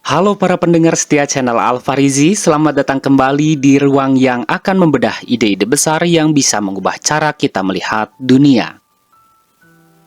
Halo para pendengar setia channel Alfarizi, selamat datang kembali di ruang yang akan membedah ide-ide besar yang bisa mengubah cara kita melihat dunia.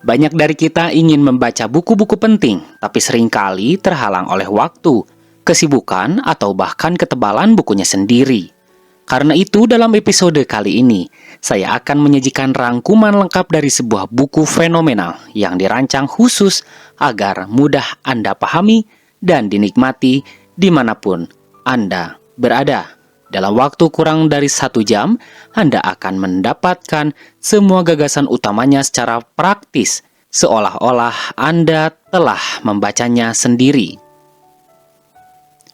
Banyak dari kita ingin membaca buku-buku penting, tapi seringkali terhalang oleh waktu, kesibukan, atau bahkan ketebalan bukunya sendiri. Karena itu, dalam episode kali ini, saya akan menyajikan rangkuman lengkap dari sebuah buku fenomenal yang dirancang khusus agar mudah Anda pahami dan dinikmati dimanapun Anda berada. Dalam waktu kurang dari 1 jam, Anda akan mendapatkan semua gagasan utamanya secara praktis, seolah-olah Anda telah membacanya sendiri.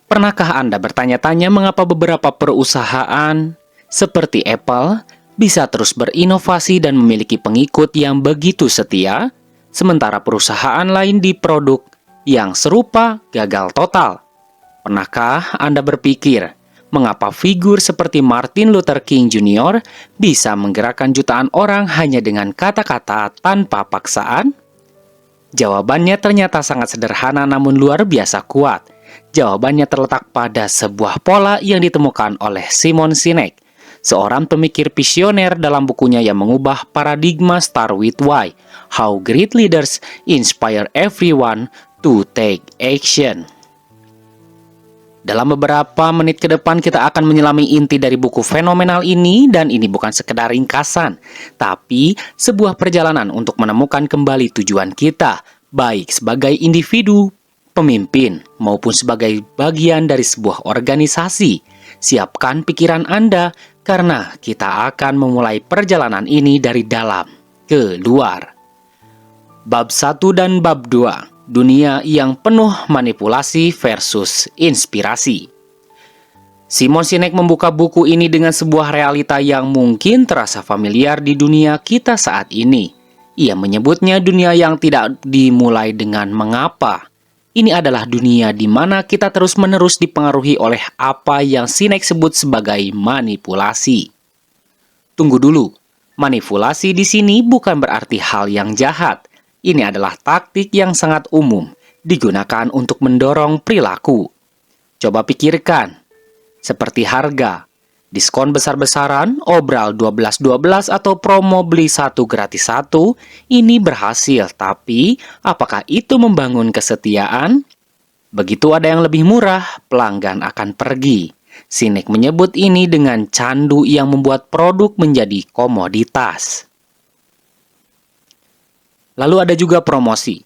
Pernahkah Anda bertanya-tanya mengapa beberapa perusahaan seperti Apple bisa terus berinovasi dan memiliki pengikut yang begitu setia, sementara perusahaan lain di produk yang serupa gagal total? Pernahkah Anda berpikir, mengapa figur seperti Martin Luther King Jr. bisa menggerakkan jutaan orang hanya dengan kata-kata tanpa paksaan? Jawabannya ternyata sangat sederhana namun luar biasa kuat. Jawabannya terletak pada sebuah pola yang ditemukan oleh Simon Sinek, seorang pemikir visioner dalam bukunya yang mengubah paradigma Start With Why, How Great Leaders Inspire Everyone to Take Action. Dalam beberapa menit ke depan kita akan menyelami inti dari buku fenomenal ini, dan ini bukan sekedar ringkasan, tapi sebuah perjalanan untuk menemukan kembali tujuan kita, baik sebagai individu, pemimpin, maupun sebagai bagian dari sebuah organisasi. Siapkan pikiran Anda, karena kita akan memulai perjalanan ini dari dalam ke luar. Bab 1 dan Bab 2. Dunia yang penuh manipulasi versus inspirasi. Simon Sinek membuka buku ini dengan sebuah realita yang mungkin terasa familiar di dunia kita saat ini. Ia menyebutnya dunia yang tidak dimulai dengan mengapa. Ini adalah dunia di mana kita terus-menerus dipengaruhi oleh apa yang Sinek sebut sebagai manipulasi. Tunggu dulu, manipulasi di sini bukan berarti hal yang jahat. Ini adalah taktik yang sangat umum, digunakan untuk mendorong perilaku. Coba pikirkan, seperti harga, diskon besar-besaran, obral 12-12 atau promo beli 1 gratis 1, ini berhasil, tapi apakah itu membangun kesetiaan? Begitu ada yang lebih murah, pelanggan akan pergi. Sinek menyebut ini dengan candu yang membuat produk menjadi komoditas. Lalu ada juga promosi,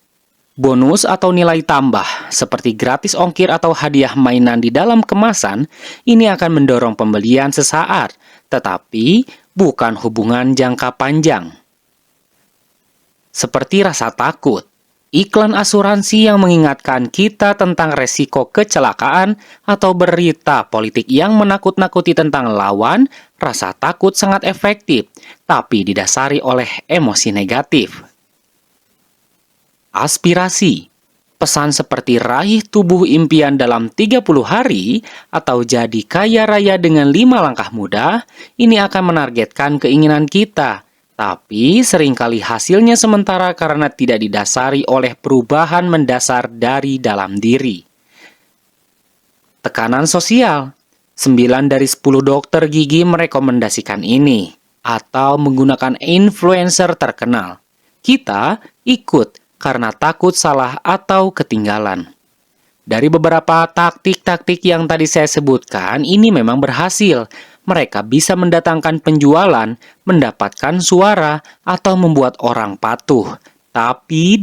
bonus atau nilai tambah, seperti gratis ongkir atau hadiah mainan di dalam kemasan. Ini akan mendorong pembelian sesaat, tetapi bukan hubungan jangka panjang. Seperti rasa takut, iklan asuransi yang mengingatkan kita tentang resiko kecelakaan, atau berita politik yang menakut-nakuti tentang lawan. Rasa takut sangat efektif, tapi didasari oleh emosi negatif. Aspirasi, pesan seperti raih tubuh impian dalam 30 hari atau jadi kaya raya dengan 5 langkah mudah, ini akan menargetkan keinginan kita, tapi seringkali hasilnya sementara karena tidak didasari oleh perubahan mendasar dari dalam diri. Tekanan sosial, 9 dari 10 dokter gigi merekomendasikan ini, atau menggunakan influencer terkenal. Kita ikut karena takut salah atau ketinggalan. Dari beberapa taktik-taktik yang tadi saya sebutkan, ini memang berhasil. Mereka bisa mendatangkan penjualan, mendapatkan suara, atau membuat orang patuh. Tapi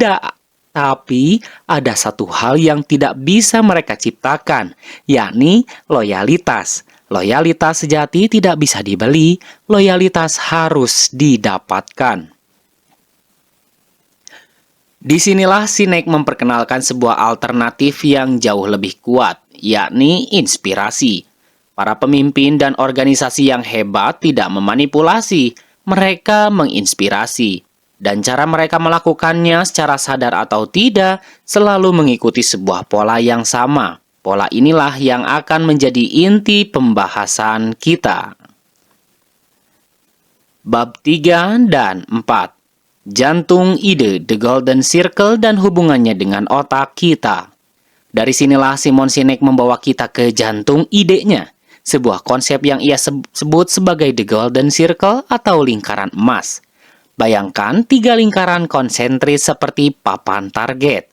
ada satu hal yang tidak bisa mereka ciptakan, yakni loyalitas. Loyalitas sejati tidak bisa dibeli, loyalitas harus didapatkan. Disinilah Sinek memperkenalkan sebuah alternatif yang jauh lebih kuat, yakni inspirasi. Para pemimpin dan organisasi yang hebat tidak memanipulasi, mereka menginspirasi. Dan cara mereka melakukannya secara sadar atau tidak, selalu mengikuti sebuah pola yang sama. Pola inilah yang akan menjadi inti pembahasan kita. Bab 3 dan 4. Jantung ide, The Golden Circle dan hubungannya dengan otak kita. Dari sinilah Simon Sinek membawa kita ke jantung idenya, sebuah konsep yang ia sebut sebagai The Golden Circle atau lingkaran emas. Bayangkan 3 lingkaran konsentris seperti papan target,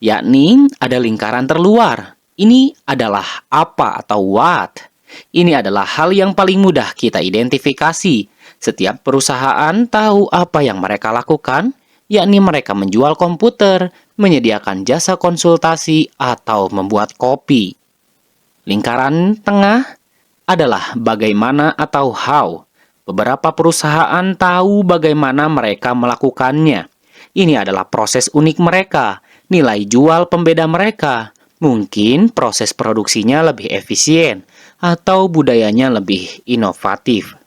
yakni ada lingkaran terluar. Ini adalah apa atau what. Ini adalah hal yang paling mudah kita identifikasi. Setiap perusahaan tahu apa yang mereka lakukan, yakni mereka menjual komputer, menyediakan jasa konsultasi, atau membuat kopi. Lingkaran tengah adalah bagaimana atau how. Beberapa perusahaan tahu bagaimana mereka melakukannya. Ini adalah proses unik mereka, nilai jual pembeda mereka. Mungkin proses produksinya lebih efisien, atau budayanya lebih inovatif.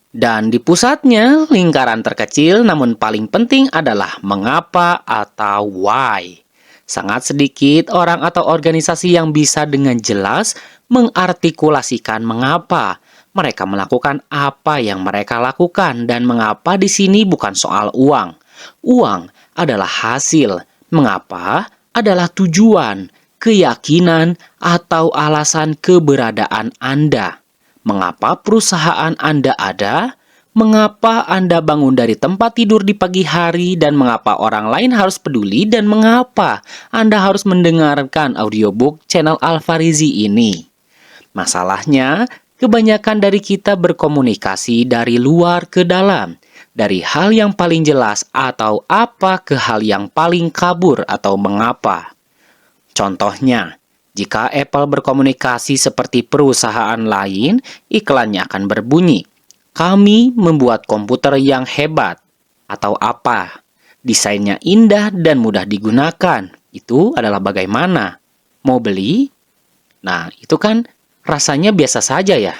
Dan di pusatnya, lingkaran terkecil namun paling penting adalah mengapa atau why. Sangat sedikit orang atau organisasi yang bisa dengan jelas mengartikulasikan mengapa mereka melakukan apa yang mereka lakukan, dan mengapa di sini bukan soal uang. Uang adalah hasil, mengapa adalah tujuan, keyakinan, atau alasan keberadaan Anda. Mengapa perusahaan Anda ada? Mengapa Anda bangun dari tempat tidur di pagi hari? Dan mengapa orang lain harus peduli? Dan mengapa Anda harus mendengarkan audiobook channel Alfarizi ini? Masalahnya, kebanyakan dari kita berkomunikasi dari luar ke dalam, dari hal yang paling jelas atau apa ke hal yang paling kabur atau mengapa. Contohnya, jika Apple berkomunikasi seperti perusahaan lain, iklannya akan berbunyi, "Kami membuat komputer yang hebat," atau apa. Desainnya indah dan mudah digunakan. Itu adalah bagaimana? Mau beli? Nah, itu kan rasanya biasa saja ya.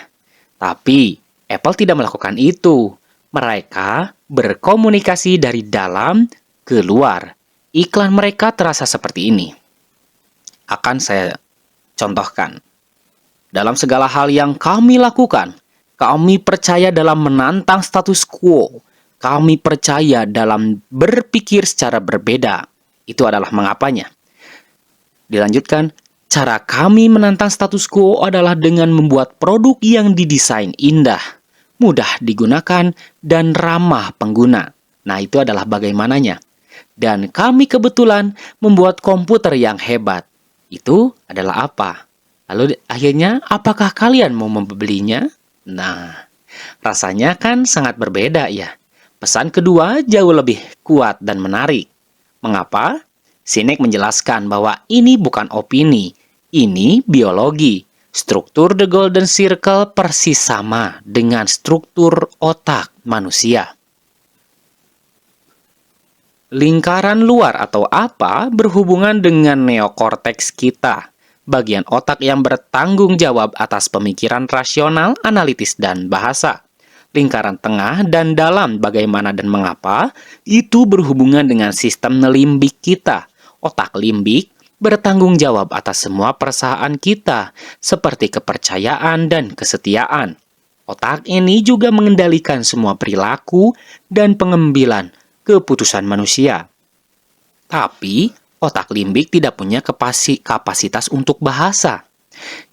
Tapi Apple tidak melakukan itu. Mereka berkomunikasi dari dalam ke luar. Iklan mereka terasa seperti ini. Akan saya contohkan. Dalam segala hal yang kami lakukan, kami percaya dalam menantang status quo. Kami percaya dalam berpikir secara berbeda. Itu adalah mengapanya. Dilanjutkan, cara kami menantang status quo adalah dengan membuat produk yang didesain indah, mudah digunakan, dan ramah pengguna. Nah, itu adalah bagaimananya. Dan kami kebetulan membuat komputer yang hebat. Itu adalah apa? Lalu akhirnya, apakah kalian mau membelinya? Nah, rasanya kan sangat berbeda ya. Pesan kedua jauh lebih kuat dan menarik. Mengapa? Sinek menjelaskan bahwa ini bukan opini, ini biologi. Struktur The Golden Circle persis sama dengan struktur otak manusia. Lingkaran luar atau apa berhubungan dengan neokorteks kita, bagian otak yang bertanggung jawab atas pemikiran rasional, analitis, dan bahasa. Lingkaran tengah dan dalam bagaimana dan mengapa itu berhubungan dengan sistem limbik kita. Otak limbik bertanggung jawab atas semua perasaan kita, seperti kepercayaan dan kesetiaan. Otak ini juga mengendalikan semua perilaku dan pengambilan keputusan manusia. Tapi, otak limbik tidak punya kapasitas untuk bahasa.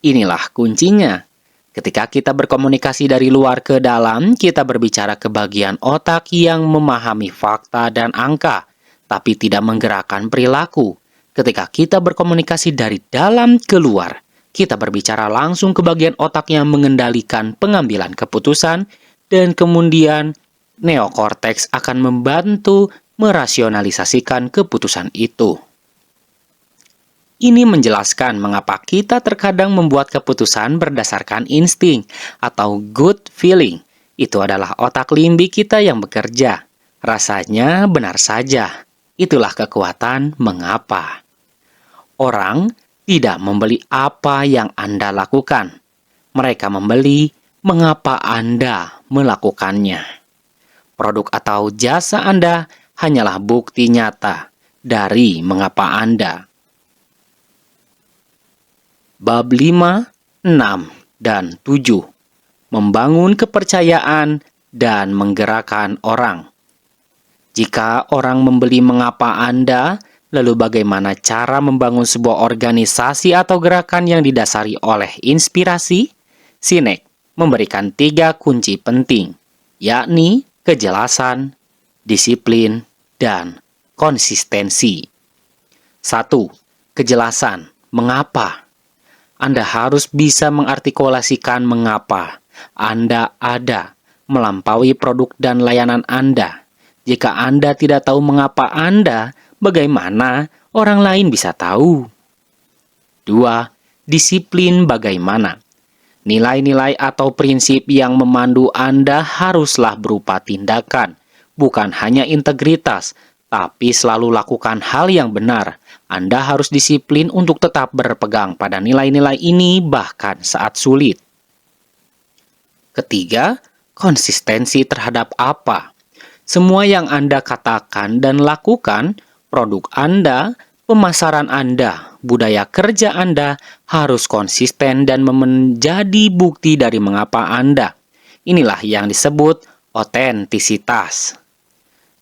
Inilah kuncinya. Ketika kita berkomunikasi dari luar ke dalam, kita berbicara ke bagian otak yang memahami fakta dan angka, tapi tidak menggerakkan perilaku. Ketika kita berkomunikasi dari dalam ke luar, kita berbicara langsung ke bagian otak yang mengendalikan pengambilan keputusan, dan kemudian neokorteks akan membantu merasionalisasikan keputusan itu. Ini menjelaskan mengapa kita terkadang membuat keputusan berdasarkan insting atau gut feeling. Itu adalah otak limbik kita yang bekerja. Rasanya benar saja. Itulah kekuatan mengapa. Orang tidak membeli apa yang Anda lakukan. Mereka membeli mengapa Anda melakukannya. Produk atau jasa Anda hanyalah bukti nyata dari mengapa Anda. Bab 5, 6, dan 7. Membangun kepercayaan dan menggerakkan orang. Jika orang membeli mengapa Anda, Lalu bagaimana cara membangun sebuah organisasi atau gerakan yang didasari oleh inspirasi? Sinek memberikan 3 kunci penting, yakni kejelasan, disiplin, dan konsistensi. 1. Kejelasan. Mengapa? Anda harus bisa mengartikulasikan mengapa Anda ada melampaui produk dan layanan Anda. Jika Anda tidak tahu mengapa Anda, bagaimana orang lain bisa tahu? 2. Disiplin bagaimana? Nilai-nilai atau prinsip yang memandu Anda haruslah berupa tindakan, bukan hanya integritas, tapi selalu lakukan hal yang benar. Anda harus disiplin untuk tetap berpegang pada nilai-nilai ini bahkan saat sulit. Ketiga, konsistensi terhadap apa? Semua yang Anda katakan dan lakukan, produk Anda, pemasaran Anda, budaya kerja Anda harus konsisten dan menjadi bukti dari mengapa Anda. Inilah yang disebut otentisitas.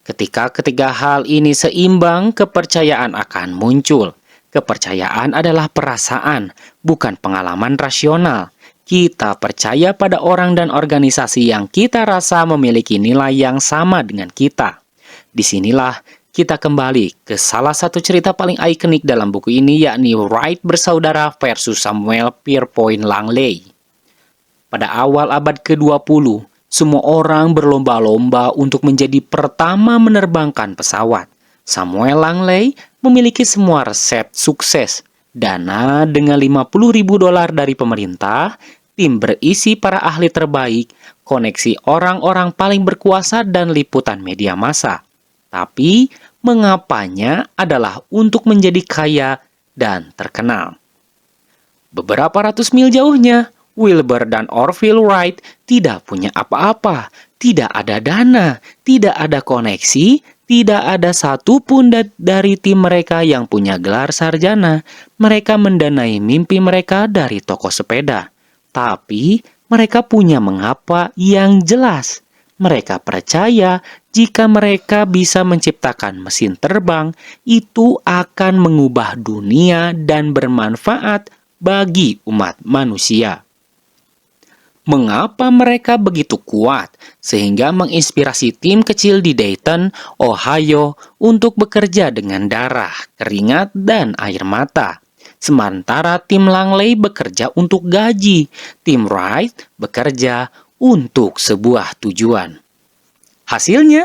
Ketika ketiga hal ini seimbang, kepercayaan akan muncul. Kepercayaan adalah perasaan, bukan pengalaman rasional. Kita percaya pada orang dan organisasi yang kita rasa memiliki nilai yang sama dengan kita. Disinilah kita kembali ke salah satu cerita paling ikonik dalam buku ini, yakni Wright bersaudara versus Samuel Pierpont Langley. Pada awal abad ke-20, semua orang berlomba-lomba untuk menjadi pertama menerbangkan pesawat. Samuel Langley memiliki semua resep sukses. Dana dengan $50.000 dari pemerintah, tim berisi para ahli terbaik, koneksi orang-orang paling berkuasa dan liputan media massa. Tapi, mengapanya adalah untuk menjadi kaya dan terkenal. Beberapa ratus mil jauhnya, Wilbur dan Orville Wright tidak punya apa-apa, tidak ada dana, tidak ada koneksi, tidak ada satupun dari tim mereka yang punya gelar sarjana. Mereka mendanai mimpi mereka dari toko sepeda. Tapi, mereka punya mengapa yang jelas. Mereka percaya jika mereka bisa menciptakan mesin terbang, itu akan mengubah dunia dan bermanfaat bagi umat manusia. Mengapa mereka begitu kuat sehingga menginspirasi tim kecil di Dayton, Ohio untuk bekerja dengan darah, keringat, dan air mata? Sementara tim Langley bekerja untuk gaji, tim Wright bekerja untuk sebuah tujuan. Hasilnya,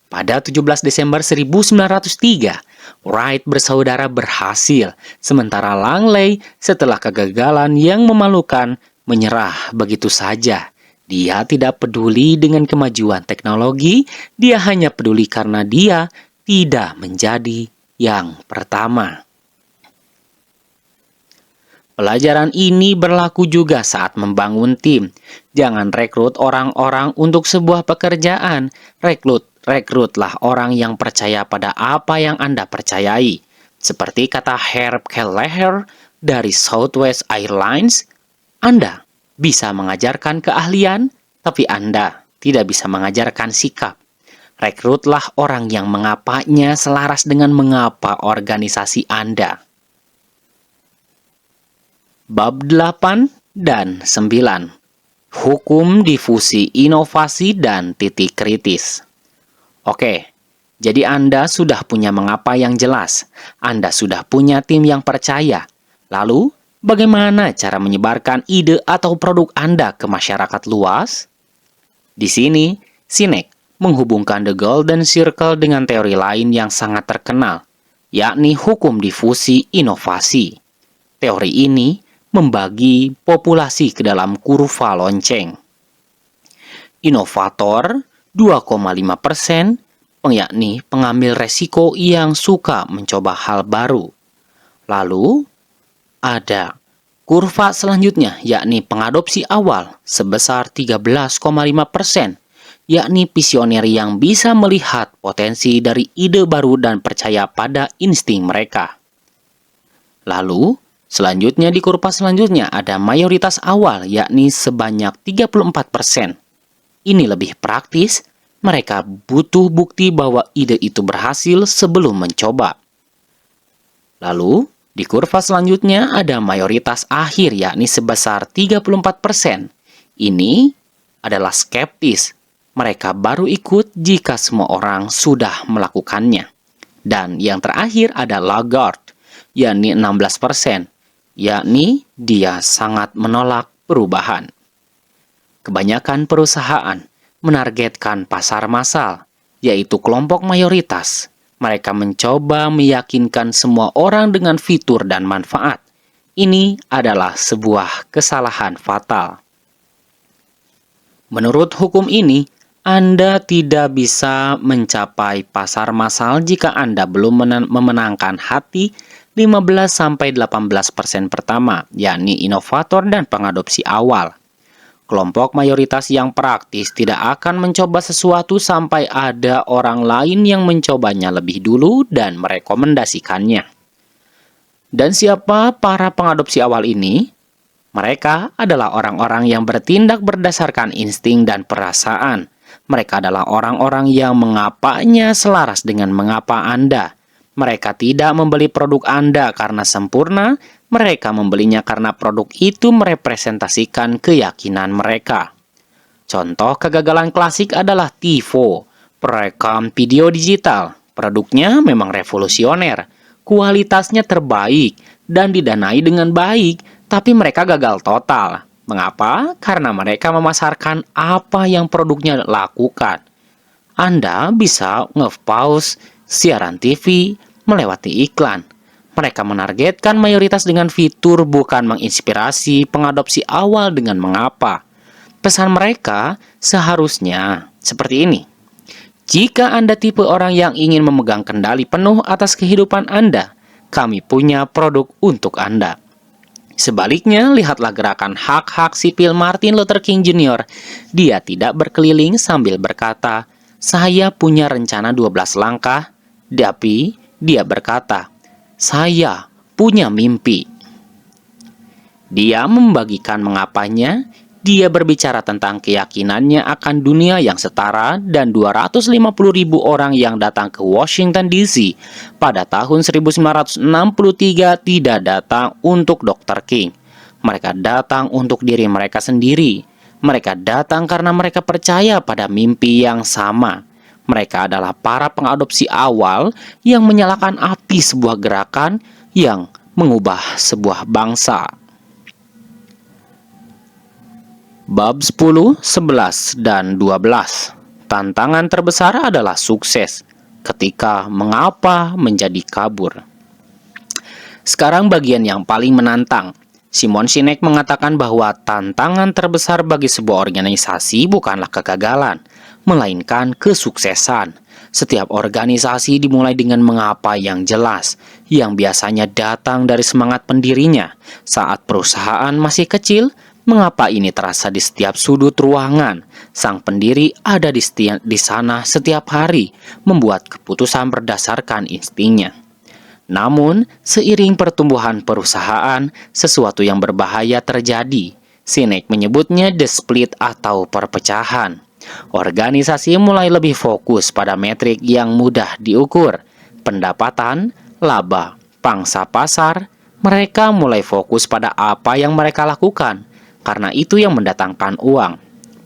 pada 17 Desember 1903, Wright bersaudara berhasil, sementara Langley setelah kegagalan yang memalukan menyerah begitu saja. Dia tidak peduli dengan kemajuan teknologi, dia hanya peduli karena dia tidak menjadi yang pertama. Pelajaran ini berlaku juga saat membangun tim. Jangan rekrut orang-orang untuk sebuah pekerjaan. Rekrutlah orang yang percaya pada apa yang Anda percayai. Seperti kata Herb Kelleher dari Southwest Airlines, Anda bisa mengajarkan keahlian, tapi Anda tidak bisa mengajarkan sikap. Rekrutlah orang yang mengapanya selaras dengan mengapa organisasi Anda. Bab 8 dan 9. Hukum difusi inovasi dan titik kritis. Oke, jadi Anda sudah punya mengapa yang jelas. Anda sudah punya tim yang percaya. Lalu, bagaimana cara menyebarkan ide atau produk Anda ke masyarakat luas? Di sini, Sinek menghubungkan The Golden Circle dengan teori lain yang sangat terkenal, yakni hukum difusi inovasi. Teori ini membagi populasi ke dalam kurva lonceng. Inovator 2,5%, yakni pengambil resiko yang suka mencoba hal baru. Lalu, ada kurva selanjutnya, yakni pengadopsi awal sebesar 13,5%, yakni visioner yang bisa melihat potensi dari ide baru dan percaya pada insting mereka. Lalu, selanjutnya di kurva selanjutnya ada mayoritas awal, yakni sebanyak 34%. Ini lebih praktis, mereka butuh bukti bahwa ide itu berhasil sebelum mencoba. Lalu, di kurva selanjutnya ada mayoritas akhir yakni sebesar 34%. Ini adalah skeptis. Mereka baru ikut jika semua orang sudah melakukannya. Dan yang terakhir ada Lagarde, yakni 16%, yakni dia sangat menolak perubahan. Kebanyakan perusahaan menargetkan pasar massal, yaitu kelompok mayoritas. Mereka mencoba meyakinkan semua orang dengan fitur dan manfaat. Ini adalah sebuah kesalahan fatal. Menurut hukum ini, Anda tidak bisa mencapai pasar massal jika Anda belum memenangkan hati 15-18% pertama, yakni inovator dan pengadopsi awal. Kelompok mayoritas yang praktis tidak akan mencoba sesuatu sampai ada orang lain yang mencobanya lebih dulu dan merekomendasikannya. Dan siapa para pengadopsi awal ini? Mereka adalah orang-orang yang bertindak berdasarkan insting dan perasaan. Mereka adalah orang-orang yang mengapanya selaras dengan mengapa Anda. Mereka tidak membeli produk Anda karena sempurna, mereka membelinya karena produk itu merepresentasikan keyakinan mereka. Contoh kegagalan klasik adalah TiVo, perekam video digital. Produknya memang revolusioner, kualitasnya terbaik, dan didanai dengan baik, tapi mereka gagal total. Mengapa? Karena mereka memasarkan apa yang produknya lakukan. Anda bisa nge-pause siaran TV melewati iklan. Mereka menargetkan mayoritas dengan fitur, bukan menginspirasi pengadopsi awal dengan mengapa. Pesan mereka seharusnya seperti ini. Jika Anda tipe orang yang ingin memegang kendali penuh atas kehidupan Anda, kami punya produk untuk Anda. Sebaliknya, lihatlah gerakan hak-hak sipil Martin Luther King Jr. Dia tidak berkeliling sambil berkata, "Saya punya rencana 12 langkah," tapi dia berkata, "Saya punya mimpi." Dia membagikan mengapanya, dia berbicara tentang keyakinannya akan dunia yang setara dan 250.000 orang yang datang ke Washington DC pada tahun 1963 tidak datang untuk Dr. King. Mereka datang untuk diri mereka sendiri. Mereka datang karena mereka percaya pada mimpi yang sama. Mereka adalah para pengadopsi awal yang menyalakan api sebuah gerakan yang mengubah sebuah bangsa. Bab 10, 11, dan 12. Tantangan terbesar adalah sukses ketika mengapa menjadi kabur. Sekarang bagian yang paling menantang. Simon Sinek mengatakan bahwa tantangan terbesar bagi sebuah organisasi bukanlah kegagalan, melainkan kesuksesan. Setiap organisasi dimulai dengan mengapa yang jelas, yang biasanya datang dari semangat pendirinya. Saat perusahaan masih kecil, mengapa ini terasa di setiap sudut ruangan? Sang pendiri ada di sana setiap hari, membuat keputusan berdasarkan instingnya. Namun, seiring pertumbuhan perusahaan, sesuatu yang berbahaya terjadi. Sinek menyebutnya the split atau perpecahan. Organisasi mulai lebih fokus pada metrik yang mudah diukur, pendapatan, laba, pangsa pasar. Mereka mulai fokus pada apa yang mereka lakukan, karena itu yang mendatangkan uang.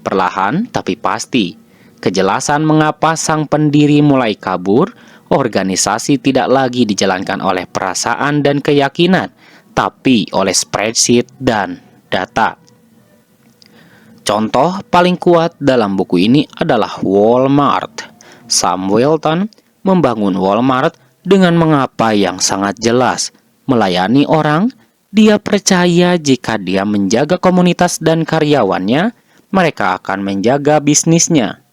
Perlahan tapi pasti, kejelasan mengapa sang pendiri mulai kabur. Organisasi tidak lagi dijalankan oleh perasaan dan keyakinan, tapi oleh spreadsheet dan data. Contoh paling kuat dalam buku ini adalah Walmart. Sam Walton membangun Walmart dengan mengapa yang sangat jelas. Melayani orang, dia percaya jika dia menjaga komunitas dan karyawannya, mereka akan menjaga bisnisnya.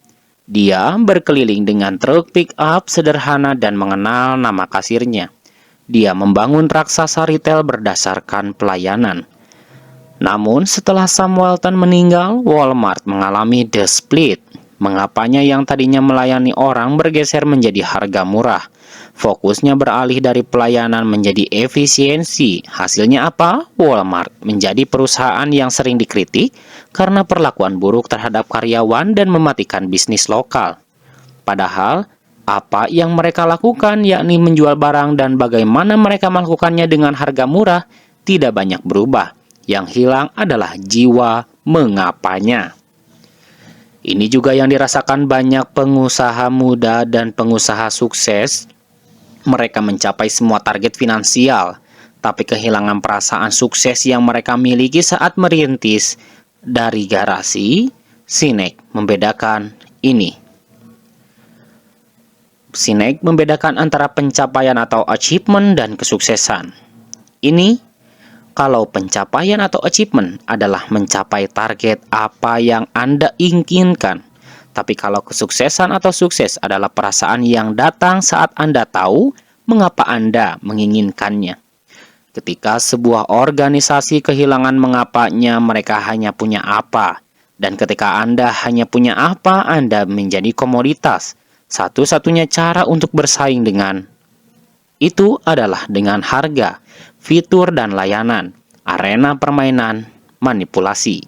Dia berkeliling dengan truk pick-up sederhana dan mengenal nama kasirnya. Dia membangun raksasa retail berdasarkan pelayanan. Namun setelah Sam Walton meninggal, Walmart mengalami the split. Mengapanya yang tadinya melayani orang bergeser menjadi harga murah. Fokusnya beralih dari pelayanan menjadi efisiensi. Hasilnya apa? Walmart menjadi perusahaan yang sering dikritik karena perlakuan buruk terhadap karyawan dan mematikan bisnis lokal. Padahal, Apa yang mereka lakukan, yakni menjual barang dan bagaimana mereka melakukannya dengan harga murah, tidak banyak berubah. Yang hilang adalah jiwa mengapanya. Ini juga yang dirasakan banyak pengusaha muda dan pengusaha sukses. Mereka mencapai semua target finansial, tapi kehilangan perasaan sukses yang mereka miliki saat merintis. Dari garasi, Sinek membedakan ini. Sinek membedakan antara pencapaian atau achievement dan kesuksesan. Ini, kalau pencapaian atau achievement adalah mencapai target apa yang Anda inginkan. Tapi kalau kesuksesan atau sukses adalah perasaan yang datang saat Anda tahu mengapa Anda menginginkannya. Ketika sebuah organisasi kehilangan mengapanya, mereka hanya punya apa. Dan ketika Anda hanya punya apa, Anda menjadi komoditas. Satu-satunya cara untuk bersaing dengan itu adalah dengan harga, fitur dan layanan, arena permainan, manipulasi.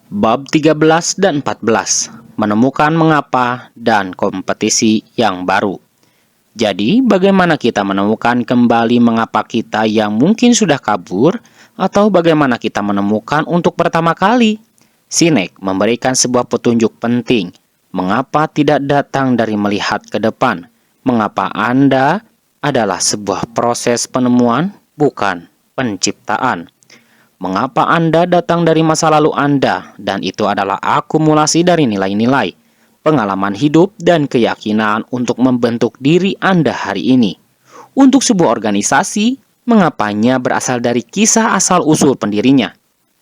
Bab 13 dan 14, menemukan mengapa dan kompetisi yang baru. Jadi, bagaimana kita menemukan kembali mengapa kita yang mungkin sudah kabur, atau bagaimana kita menemukan untuk pertama kali? Sinek memberikan sebuah petunjuk penting. Mengapa tidak datang dari melihat ke depan? Mengapa Anda adalah sebuah proses penemuan, bukan penciptaan? Mengapa Anda datang dari masa lalu Anda, dan itu adalah akumulasi dari nilai-nilai, pengalaman hidup, dan keyakinan untuk membentuk diri Anda hari ini. Untuk sebuah organisasi, mengapanya berasal dari kisah asal-usul pendirinya.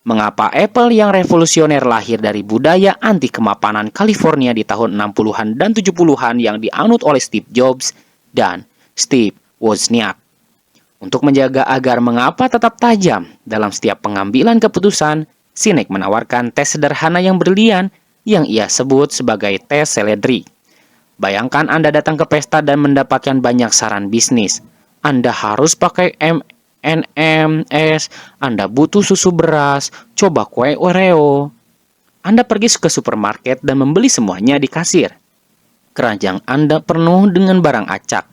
Mengapa Apple yang revolusioner lahir dari budaya anti kemapanan California di tahun 60-an dan 70-an yang dianut oleh Steve Jobs dan Steve Wozniak. Untuk menjaga agar mengapa tetap tajam dalam setiap pengambilan keputusan, Sinek menawarkan tes sederhana yang brilian yang ia sebut sebagai tes seledri. Bayangkan Anda datang ke pesta dan mendapatkan banyak saran bisnis. Anda harus pakai NMS, Anda butuh susu beras, coba kue Oreo. Anda pergi ke supermarket dan membeli semuanya di kasir. Keranjang Anda penuh dengan barang acak.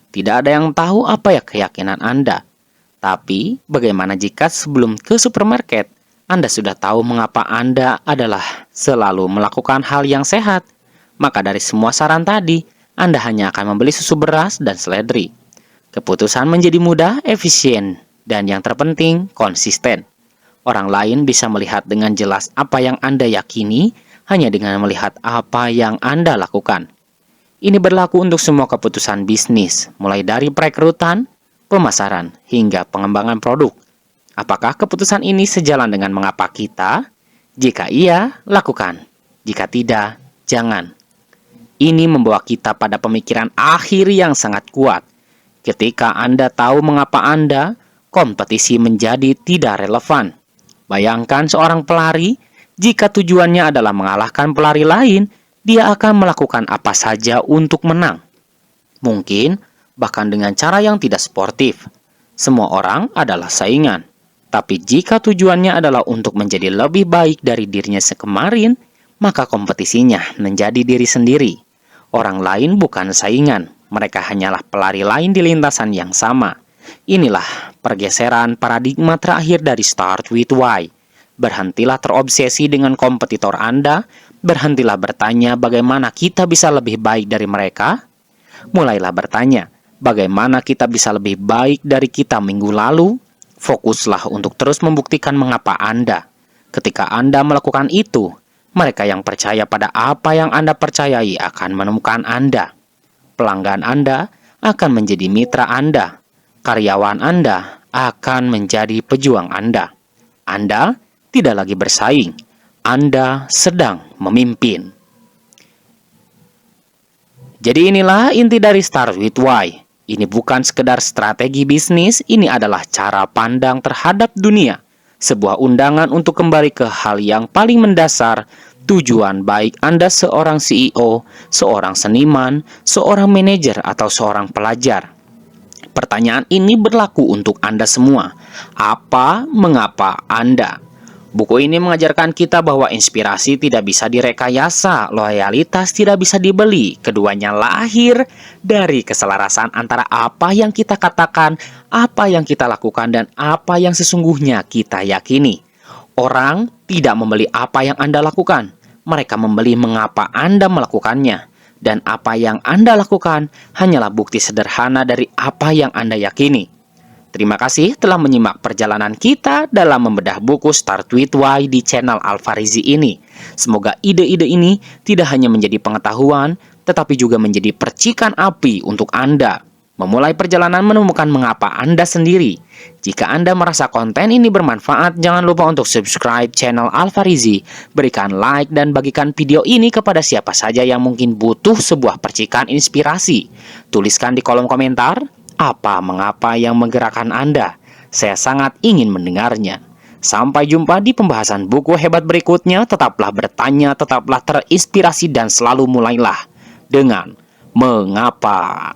Tidak ada yang tahu apa ya keyakinan Anda. Tapi, bagaimana jika sebelum ke supermarket, Anda sudah tahu mengapa Anda adalah selalu melakukan hal yang sehat? Maka dari semua saran tadi, Anda hanya akan membeli susu beras dan seledri. Keputusan menjadi mudah, efisien, dan yang terpenting, konsisten. Orang lain bisa melihat dengan jelas apa yang Anda yakini hanya dengan melihat apa yang Anda lakukan. Ini berlaku untuk semua keputusan bisnis, mulai dari perekrutan, pemasaran, hingga pengembangan produk. Apakah keputusan ini sejalan dengan mengapa kita? Jika iya, lakukan. Jika tidak, jangan. Ini membawa kita pada pemikiran akhir yang sangat kuat. Ketika Anda tahu mengapa Anda, kompetisi menjadi tidak relevan. Bayangkan seorang pelari, jika tujuannya adalah mengalahkan pelari lain, dia akan melakukan apa saja untuk menang. Mungkin, bahkan dengan cara yang tidak sportif. Semua orang adalah saingan. Tapi jika tujuannya adalah untuk menjadi lebih baik dari dirinya sekemarin, maka kompetisinya menjadi diri sendiri. Orang lain bukan saingan. Mereka hanyalah pelari lain di lintasan yang sama. Inilah pergeseran paradigma terakhir dari Start with Why. Berhentilah terobsesi dengan kompetitor Anda. Berhentilah bertanya bagaimana kita bisa lebih baik dari mereka. Mulailah bertanya bagaimana kita bisa lebih baik dari kita minggu lalu. Fokuslah untuk terus membuktikan mengapa Anda. Ketika Anda melakukan itu, mereka yang percaya pada apa yang Anda percayai akan menemukan Anda. Pelanggan Anda akan menjadi mitra Anda. Karyawan Anda akan menjadi pejuang Anda. Anda tidak lagi bersaing. Anda sedang memimpin. Jadi inilah inti dari Start with Why. Ini bukan sekedar strategi bisnis, ini adalah cara pandang terhadap dunia. Sebuah undangan untuk kembali ke hal yang paling mendasar. Tujuan baik Anda seorang CEO, seorang seniman, seorang manajer, atau seorang pelajar. Pertanyaan ini berlaku untuk Anda semua. Apa, mengapa Anda? Buku ini mengajarkan kita bahwa inspirasi tidak bisa direkayasa, loyalitas tidak bisa dibeli. Keduanya lahir dari keselarasan antara apa yang kita katakan, apa yang kita lakukan, dan apa yang sesungguhnya kita yakini. Orang tidak membeli apa yang Anda lakukan, mereka membeli mengapa Anda melakukannya. Dan apa yang Anda lakukan hanyalah bukti sederhana dari apa yang Anda yakini. Terima kasih telah menyimak perjalanan kita dalam membedah buku Start With Why di channel Alfarizi ini. Semoga ide-ide ini tidak hanya menjadi pengetahuan, tetapi juga menjadi percikan api untuk Anda memulai perjalanan menemukan mengapa Anda sendiri. Jika Anda merasa konten ini bermanfaat, jangan lupa untuk subscribe channel Alfarizi, berikan like dan bagikan video ini kepada siapa saja yang mungkin butuh sebuah percikan inspirasi. Tuliskan di kolom komentar apa mengapa yang menggerakkan Anda. Saya sangat ingin mendengarnya. Sampai jumpa di pembahasan buku hebat berikutnya. Tetaplah bertanya, tetaplah terinspirasi, dan selalu mulailah dengan mengapa.